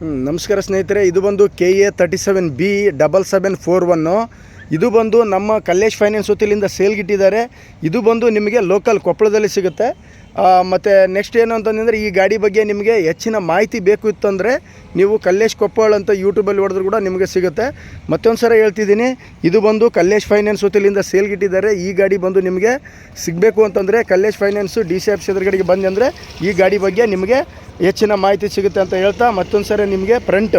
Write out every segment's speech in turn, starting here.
ನಮಸ್ಕಾರ ಸ್ನೇಹಿತರೆ, ಇದು ಬಂದು KA37B7741. ಇದು ಬಂದು ನಮ್ಮ ಕಲ್ಲೇಶ್ ಫೈನಾನ್ಸ್ ವತಿಯಿಂದ ಸೇಲ್ಗಿಟ್ಟಿದ್ದಾರೆ. ಇದು ಬಂದು ನಿಮಗೆ ಲೋಕಲ್ ಕೊಪ್ಪಳದಲ್ಲಿ ಸಿಗುತ್ತೆ. ಮತ್ತು ನೆಕ್ಸ್ಟ್ ಏನು ಅಂತಂದರೆ, ಈ ಗಾಡಿ ಬಗ್ಗೆ ನಿಮಗೆ ಹೆಚ್ಚಿನ ಮಾಹಿತಿ ಬೇಕು ಇತ್ತಂದರೆ ನೀವು ಕಲ್ಲೇಶ್ ಕೊಪ್ಪಳ ಅಂತ ಯೂಟ್ಯೂಬಲ್ಲಿ ಹೊಡೆದ್ರು ಕೂಡ ನಿಮಗೆ ಸಿಗುತ್ತೆ. ಮತ್ತೊಂದು ಸಲ ಹೇಳ್ತಿದ್ದೀನಿ, ಇದು ಬಂದು ಕಲ್ಲೇಶ್ ಫೈನಾನ್ಸ್ ವತಿಯಿಂದ ಸೇಲ್ಗಿಟ್ಟಿದ್ದಾರೆ. ಈ ಗಾಡಿ ಬಂದು ನಿಮಗೆ ಸಿಗಬೇಕು ಅಂತಂದರೆ ಕಲ್ಲೇಶ್ ಫೈನಾನ್ಸು DC ಆಫೀಸ್ ಎದುರುಗಡೆಗೆ ಬಂದರೆ ಈ ಗಾಡಿ ಬಗ್ಗೆ ನಿಮಗೆ ಹೆಚ್ಚಿನ ಮಾಹಿತಿ ಸಿಗುತ್ತೆ ಅಂತ ಹೇಳ್ತಾ, ಮತ್ತೊಂದು ಸರಿ ನಿಮಗೆ ಫ್ರಂಟ್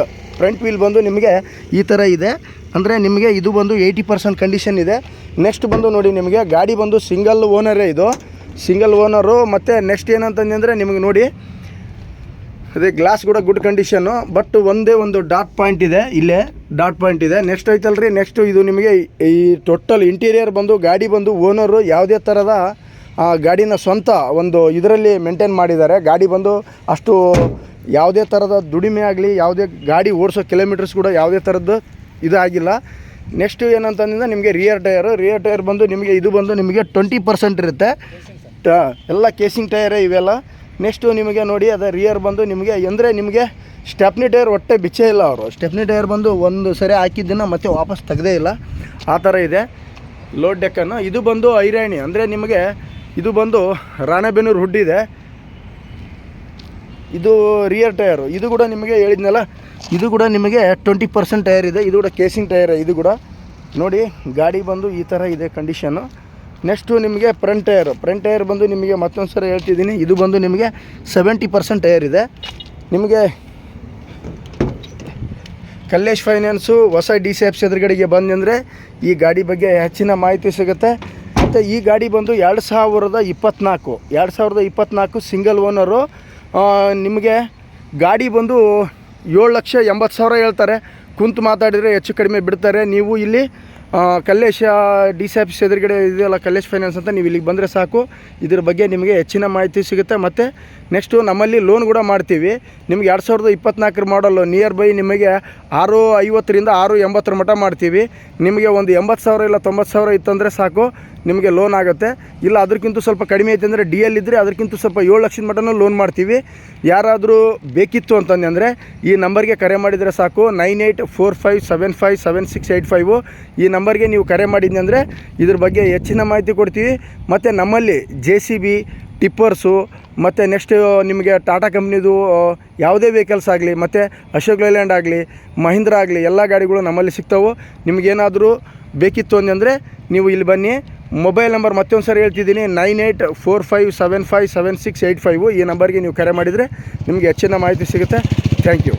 ವೀಲ್ ಬಂದು ನಿಮಗೆ ಈ ಥರ ಇದೆ. ಅಂದರೆ ನಿಮಗೆ ಇದು ಬಂದು 80% ಕಂಡೀಷನ್ ಇದೆ. ನೆಕ್ಸ್ಟ್ ಬಂದು ನೋಡಿ, ನಿಮಗೆ ಗಾಡಿ ಬಂದು ಸಿಂಗಲ್ ಓನರೇ, ಇದು ಸಿಂಗಲ್ ಓನರು. ಮತ್ತು ನೆಕ್ಸ್ಟ್ ಏನಂತಂದರೆ ನಿಮಗೆ ನೋಡಿ, ಅದೇ ಗ್ಲಾಸ್ ಕೂಡ ಗುಡ್ ಕಂಡೀಷನ್ನು. ಬಟ್ ಒಂದೇ ಒಂದು ಡಾಟ್ ಪಾಯಿಂಟ್ ಇದೆ, ಇಲ್ಲೇ ಡಾಟ್ ಪಾಯಿಂಟ್ ಇದೆ. ನೆಕ್ಸ್ಟ್ ಐತಲ್ರಿ, ನೆಕ್ಸ್ಟು ಇದು ನಿಮಗೆ ಈ ಟೋಟಲ್ ಇಂಟೀರಿಯರ್ ಬಂದು ಗಾಡಿ ಬಂದು ಓನರು ಯಾವುದೇ ಥರದ ಗಾಡಿನ ಸ್ವಂತ ಒಂದು ಇದರಲ್ಲಿ ಮೇಂಟೈನ್ ಮಾಡಿದ್ದಾರೆ. ಗಾಡಿ ಬಂದು ಅಷ್ಟು ಯಾವುದೇ ಥರದ ದುಡಿಮೆ ಆಗಲಿ, ಯಾವುದೇ ಗಾಡಿ ಓಡಿಸೋ ಕಿಲೋಮೀಟರ್ಸ್ ಕೂಡ ಯಾವುದೇ ಥರದ್ದು ಇದಾಗಿಲ್ಲ. ನೆಕ್ಸ್ಟು ಏನಂತಂದರೆ ನಿಮಗೆ ರಿಯರ್ ಟೈರ್ ಬಂದು ನಿಮಗೆ ಇದು ಬಂದು ನಿಮಗೆ 20% ಇರುತ್ತೆ. ಎಲ್ಲ ಕೇಸಿಂಗ್ ಟೈರೇ ಇವೆಲ್ಲ. ನೆಕ್ಸ್ಟು ನಿಮಗೆ ನೋಡಿ, ಅದು ರಿಯರ್ ಬಂದು ನಿಮಗೆ ಅಂದರೆ ನಿಮಗೆ ಸ್ಟೆಪ್ನಿ ಟೈರ್ ಒಟ್ಟೆ ಬಿಚ್ಚೇ ಇಲ್ಲ ಅವರು. ಸ್ಟೆಪ್ನಿ ಟೈರ್ ಬಂದು ಒಂದು ಸರಿ ಹಾಕಿದ್ದನ್ನು ಮತ್ತೆ ವಾಪಸ್ ತೆಗೆದೇ ಇಲ್ಲ, ಆ ಥರ ಇದೆ. ಲೋಡ್ ಡೆಕ್ಕನ್ನು ಇದು ಬಂದು ಐರಾಣಿ, ಅಂದರೆ ನಿಮಗೆ ಇದು ಬಂದು ರಾಣೆಬೆನ್ನೂರು ಹುಡ್ ಇದೆ. ಇದು ರಿಯರ್ ಟೈರು, ಇದು ಕೂಡ ನಿಮಗೆ ಹೇಳಿದ್ನಲ್ಲ, ಇದು ಕೂಡ ನಿಮಗೆ 20% ಟೈರ್ ಇದೆ. ಇದು ಕೂಡ ಕೇಸಿಂಗ್ ಟೈರ್. ಇದು ಕೂಡ ನೋಡಿ, ಗಾಡಿ ಬಂದು ಈ ಥರ ಇದೆ ಕಂಡೀಷನ್ನು. ನೆಕ್ಸ್ಟು ನಿಮಗೆ ಫ್ರಂಟ್ ಟೈರ್ ಬಂದು ನಿಮಗೆ ಮತ್ತೊಂದು ಸರಿ ಹೇಳ್ತಿದ್ದೀನಿ, ಇದು ಬಂದು ನಿಮಗೆ 70% ಟೈರ್ ಇದೆ. ನಿಮಗೆ ಕಲ್ಲೇಶ್ ಫೈನಾನ್ಸು ಹೊಸ DC ಆಫೀಸ್ ಎದುರುಗಡೆಗೆ ಬಂದರೆ ಈ ಗಾಡಿ ಬಗ್ಗೆ ಹೆಚ್ಚಿನ ಮಾಹಿತಿ ಸಿಗುತ್ತೆ. ಮತ್ತು ಈ ಗಾಡಿ ಬಂದು 2024 ಸಿಂಗಲ್ ಓನರು. ನಿಮಗೆ ಗಾಡಿ ಬಂದು 7,80,000 ಹೇಳ್ತಾರೆ. ಕುಂತು ಮಾತಾಡಿದರೆ ಹೆಚ್ಚು ಕಡಿಮೆ ಬಿಡ್ತಾರೆ. ನೀವು ಇಲ್ಲಿ ಕಲ್ಲೇಶ್ DC ಆಫೀಸ್ ಎದುರುಗಡೆ ಇದೆಯಲ್ಲ ಕಲ್ಲೇಶ್ ಫೈನಾನ್ಸ್ ಅಂತ, ನೀವು ಇಲ್ಲಿಗೆ ಬಂದರೆ ಸಾಕು, ಇದ್ರ ಬಗ್ಗೆ ನಿಮಗೆ ಹೆಚ್ಚಿನ ಮಾಹಿತಿ ಸಿಗುತ್ತೆ. ಮತ್ತು ನೆಕ್ಸ್ಟು ನಮ್ಮಲ್ಲಿ ಲೋನ್ ಕೂಡ ಮಾಡ್ತೀವಿ. ನಿಮಗೆ 2024 ಮಾಡಲು ನಿಯರ್ ಬೈ ನಿಮಗೆ 650 680 ಮಟ್ಟ ಮಾಡ್ತೀವಿ. ನಿಮಗೆ ಒಂದು 80,000 ಇಲ್ಲ 90,000 ಇತ್ತಂದರೆ ಸಾಕು, ನಿಮಗೆ ಲೋನ್ ಆಗುತ್ತೆ. ಇಲ್ಲ ಅದಕ್ಕಿಂತ ಸ್ವಲ್ಪ ಕಡಿಮೆ ಐತೆ ಅಂದರೆ DL ಇದ್ದರೆ ಅದಕ್ಕಿಂತ ಸ್ವಲ್ಪ 7 ಲಕ್ಷದ ಮಟ್ಟನೂ ಲೋನ್ ಮಾಡ್ತೀವಿ. ಯಾರಾದರೂ ಬೇಕಿತ್ತು ಅಂತಂದರೆ ಈ ನಂಬರ್ಗೆ ಕರೆ ಮಾಡಿದರೆ ಸಾಕು, 9845757685. ಈ ನಂಬರ್ಗೆ ನೀವು ಕರೆ ಮಾಡಿದ್ನಿ ಅಂದರೆ ಇದ್ರ ಬಗ್ಗೆ ಹೆಚ್ಚಿನ ಮಾಹಿತಿ ಕೊಡ್ತೀವಿ. ಮತ್ತು ನಮ್ಮಲ್ಲಿ JCB, ಟಿಪ್ಪರ್ಸು, ಮತ್ತು ನೆಕ್ಸ್ಟ್ ನಿಮಗೆ ಟಾಟಾ ಕಂಪ್ನಿದು ಯಾವುದೇ ವೆಹಿಕಲ್ಸ್ ಆಗಲಿ, ಮತ್ತು ಅಶೋಕ್ ಲೈಲ್ಯಾಂಡ್ ಆಗಲಿ, ಮಹೀಂದ್ರ ಆಗಲಿ, ಎಲ್ಲ ಗಾಡಿಗಳು ನಮ್ಮಲ್ಲಿ ಸಿಗ್ತಾವೆ. ನಿಮಗೇನಾದರೂ ಬೇಕಿತ್ತು ಅಂದರೆ ನೀವು ಇಲ್ಲಿ ಬನ್ನಿ. ಮೊಬೈಲ್ ನಂಬರ್ ಮತ್ತೊಂದು ಸರಿ ಹೇಳ್ತಿದ್ದೀನಿ, 9845757685. ಈ ನಂಬರ್ಗೆ ನೀವು ಕರೆ ಮಾಡಿದರೆ ನಿಮಗೆ ಹೆಚ್ಚಿನ ಮಾಹಿತಿ ಸಿಗುತ್ತೆ. Thank you.